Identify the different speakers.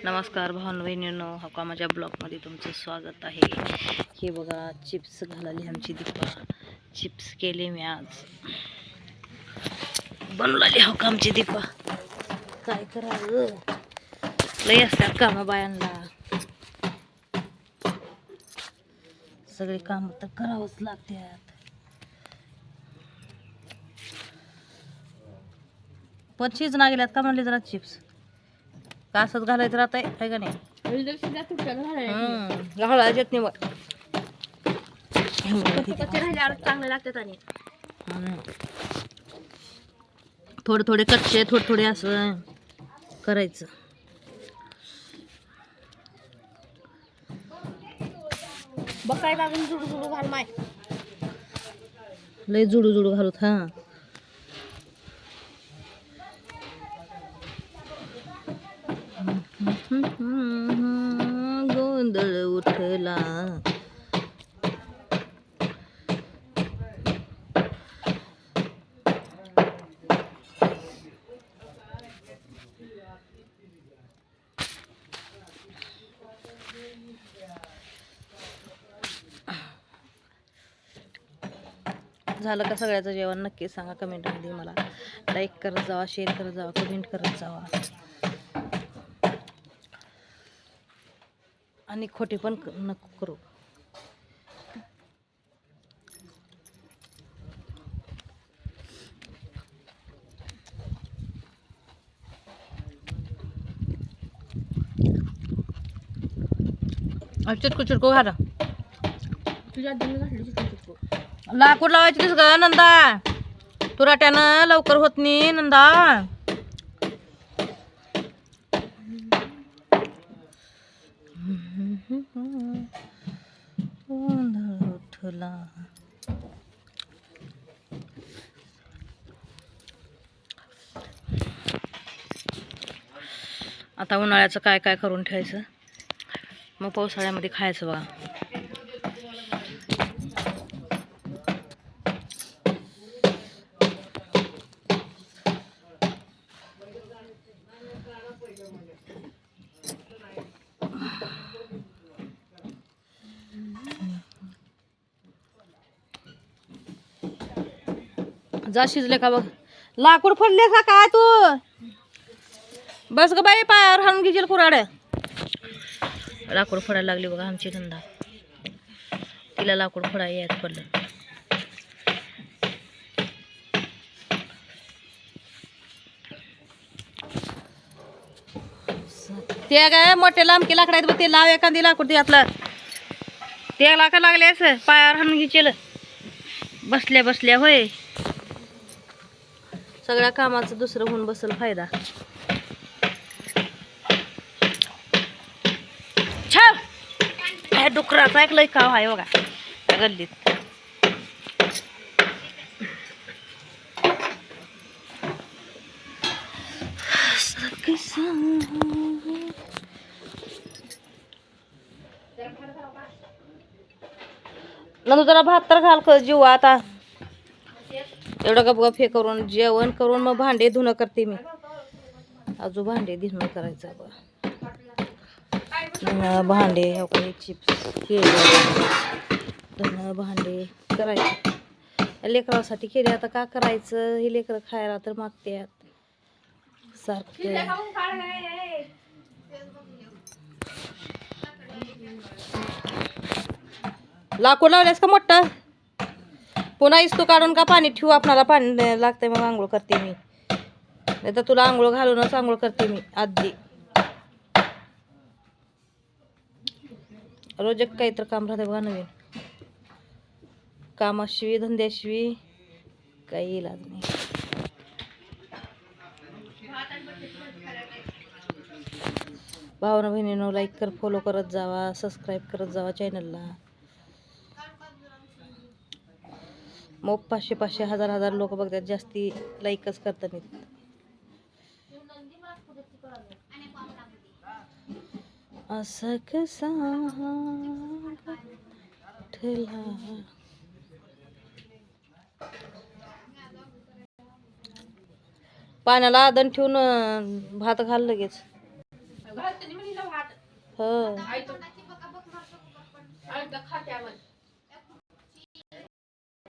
Speaker 1: नमस्कार भावना बहिणींनो, हक्का माझ्या ब्लॉगमध्ये तुमचं स्वागत आहे. हे बघा, चिप्स घालाली आमची दीपा. चिप्स केले मी आज. बनवली हक्का आमची दीपा. काय करावं, लय असतात कामं बायांना. सगळे काम तर करावंच लागतात. पण चीज ना गेल्यात का म्हणले जरा चिप्स का असंच घालायचं राहत आहे का नाही? घालायला येत नाही मग चांगले लागतात. आणि थोडे थोडे कच्चे थोडे थोडे असं करायचं.
Speaker 2: बसाय लागून जुडू जुडू घाल माय,
Speaker 1: लय जुडू जुडू घालूत. हा गोंधळ उठला. झालं का सगळ्याचं जेवण? नक्की सांगा कमेंटमध्ये. मला लाईक करत जावा, शेअर करत जावा, कमेंट करत जावा. आणि खोटे पण नको करू. चिटकू चिटकू घाला.
Speaker 2: तुझ्या आजीने घातली चिटकू.
Speaker 1: लाकूड लावायची दिस ग नंदा, तुराट्यानं लवकर होत नाही नंदा. उठला. आता उन्हाळ्याचं काय काय करून ठेवायचं, मग पावसाळ्यामध्ये खायचं बघा. जा शिजले का बघ. लाकूड फोडले का काय तू? बस ग बाई, पायावर हाणून घेशील कुराड. लाकूड फोडायला लागली बघा आमची धंदा. तिला लाकूड फोडायला यायचं पडलं. ते काय मोठे लांबके लाकड आहेत बघ, ते लाव एखादी लाकूड त्यातलं. ते लाका लागले असं पायावर हाणून घेशील बसल्या बसल्या. होय, सगळ्या कामाचं दुसरं होऊन बसल फायदा. छाव डुकराचा एक लय काव आहे बघा गल्लीत. नंतर जरा भात तर घाल जीव. आता एवढं गप गप हे करून जेवण करून मग भांडे धुणं करते मी. अजून भांडे धुणं करायचं बघा. भांडे चिप्स केले, धुणं भांडे करायचे. लेकरासाठी केले, आता का करायचं, हे लेकरं खायला तर मागतात सारखं. लाकूड लावल्यास का मोठं? पुन्हा इस्तू काढून का पाणी ठेवू? आपणाला पाणी लागतंय मग आंघोळ करते मी. नाही तर तुला आंघोळ घालूनच आंघोळ करते मी आधी. रोज एक काहीतरी काम राहते बघा नवीन. कामाशिवी धंद्याशिवी काही इलाज नाही. भावना बहिणींनो, लाईक कर, फॉलो करत जावा, सबस्क्राईब करत जावा चॅनलला. मग 500-500 1000 लोक बघतात, जास्ती लाईकच करतात नाही. असं कसा ठेला. पाण्याला आदन ठेवून भात घाल लगेच.
Speaker 2: घालते म्हणलं भात
Speaker 1: हो
Speaker 2: आई तर खात्या